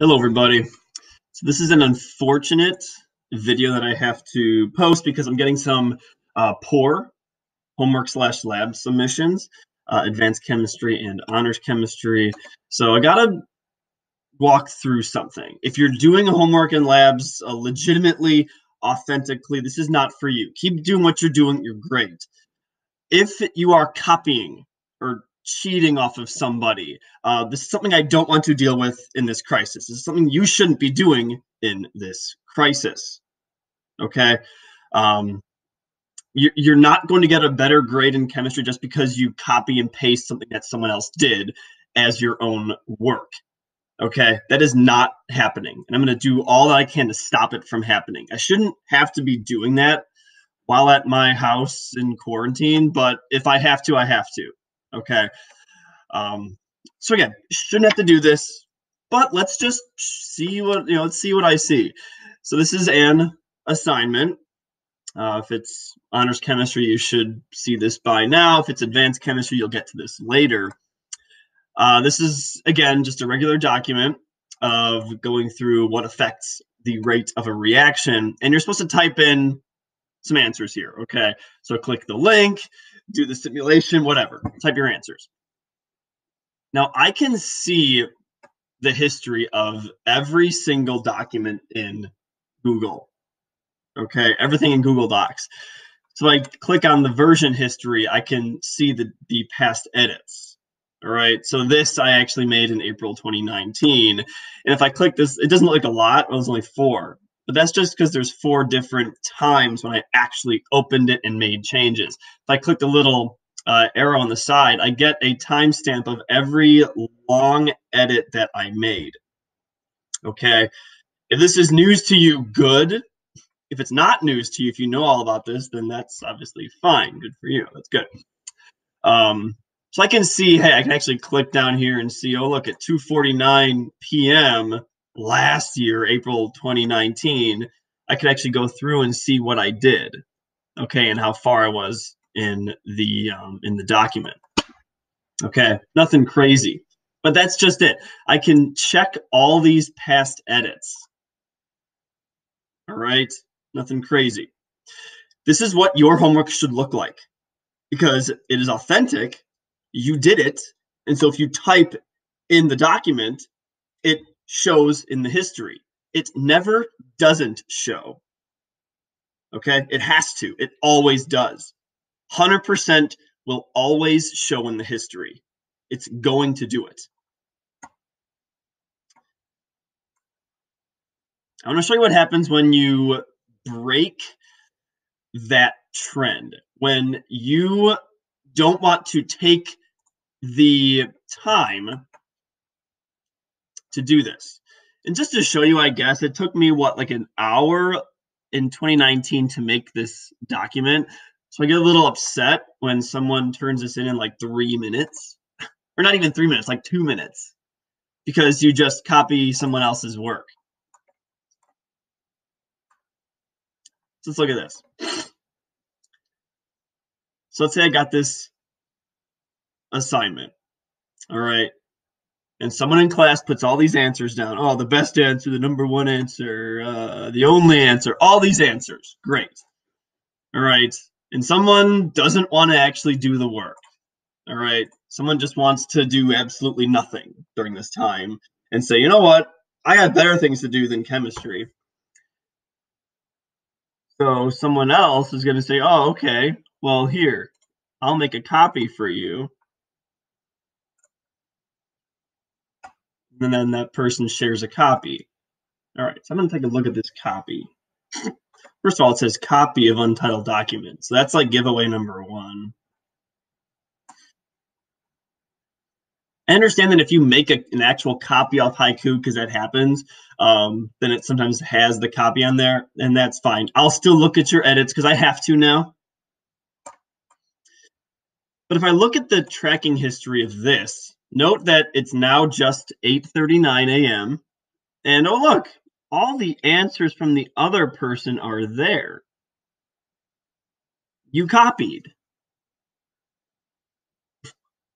Hello, everybody. So this is an unfortunate video that I have to post because I'm getting some poor homework/lab submissions, advanced chemistry and honors chemistry. So I gotta walk through something. If you're doing homework and labs legitimately, authentically, this is not for you. Keep doing what you're doing. You're great. If you are copying or cheating off of somebody, this is something I don't want to deal with in this crisis. This is something you shouldn't be doing in this crisis. Okay? Um, you're not going to get a better grade in chemistry just because you copy and paste something that someone else did as your own work. Okay? That is not happening. And I'm going to do all that I can to stop it from happening. I shouldn't have to be doing that while at my house in quarantine, but if I have to, I have to. Okay. So again, shouldn't have to do this, but let's just see what let's see what I see. So this is an assignment. If it's honors chemistry, you should see this by now. If it's advanced chemistry, you'll get to this later. This is again just a regular document of going through what affects the rate of a reaction, and you're supposed to type in some answers here. Okay, so click the link, do the simulation, whatever, type your answers. Now I can see the history of every single document in Google. Okay, everything in Google Docs. So I click on the version history, I can see the past edits. All right, so this I actually made in April 2019. And if I click this, it doesn't look like a lot, it was only 4. But that's just because there's 4 different times when I actually opened it and made changes. If I click the little arrow on the side, I get a timestamp of every long edit that I made. Okay, if this is news to you, good. If it's not news to you, if you know all about this, then that's obviously fine. Good for you. That's good. So I can see, hey, I can actually click down here and see, oh, look, at 2:49 p.m. last year, April 2019, I could actually go through and see what I did, okay, and how far I was in the document. Okay, nothing crazy, but that's just it. I can check all these past edits. All right, nothing crazy. This is what your homework should look like because it is authentic. You did it. And so if you type in the document, it shows in the history. It never doesn't show. Okay? It has to. It always does. 100% will always show in the history. It's going to do it. I want to show you what happens when you break that trend. When you don't want to take the time to do this. And just to show you, I guess, it took me, what, like an hour in 2019 to make this document. So I get a little upset when someone turns this in like 3 minutes. Or not even 3 minutes, like 2 minutes. Because you just copy someone else's work. So let's look at this. So let's say I got this assignment. All right. And someone in class puts all these answers down. Oh, the best answer, the number one answer, the only answer, all these answers. Great. All right. And someone doesn't want to actually do the work. All right. Someone just wants to do absolutely nothing during this time and say, you know what? I got better things to do than chemistry. So someone else is going to say, oh, okay, well, here, I'll make a copy for you. And then that person shares a copy. All right, so I'm going to take a look at this copy. First of all, it says copy of untitled document. So that's like giveaway number 1. I understand that if you make an actual copy of haiku, because that happens, then it sometimes has the copy on there, and that's fine. I'll still look at your edits because I have to now. But if I look at the tracking history of this, note that it's now just 8:39 a.m. And oh, look, all the answers from the other person are there. You copied.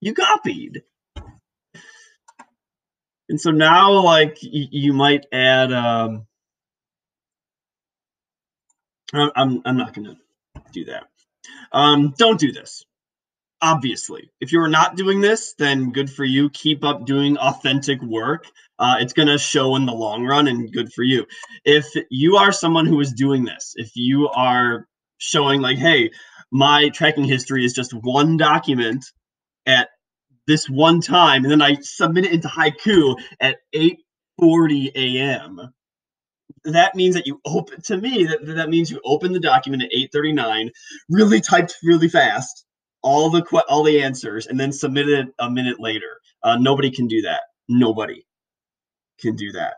You copied. And so now, like, you might add, I'm not going to do that. Don't do this. Obviously, if you're not doing this, then good for you. Keep up doing authentic work. It's going to show in the long run, and good for you. If you are someone who is doing this, if you are showing, like, hey, my tracking history is just one document at this one time, and then I submit it into Haiku at 8:40 a.m., that means that you open, to me, that means you open the document at 8:39, really typed really fast, all the answers, and then submit it a minute later. Nobody can do that. Nobody can do that.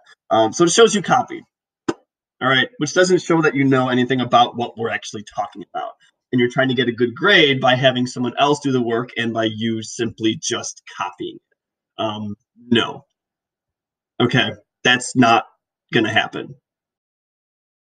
So it shows you copied. All right, which doesn't show that you know anything about what we're actually talking about. And you're trying to get a good grade by having someone else do the work and by you simply just copying it. No. Okay, that's not going to happen.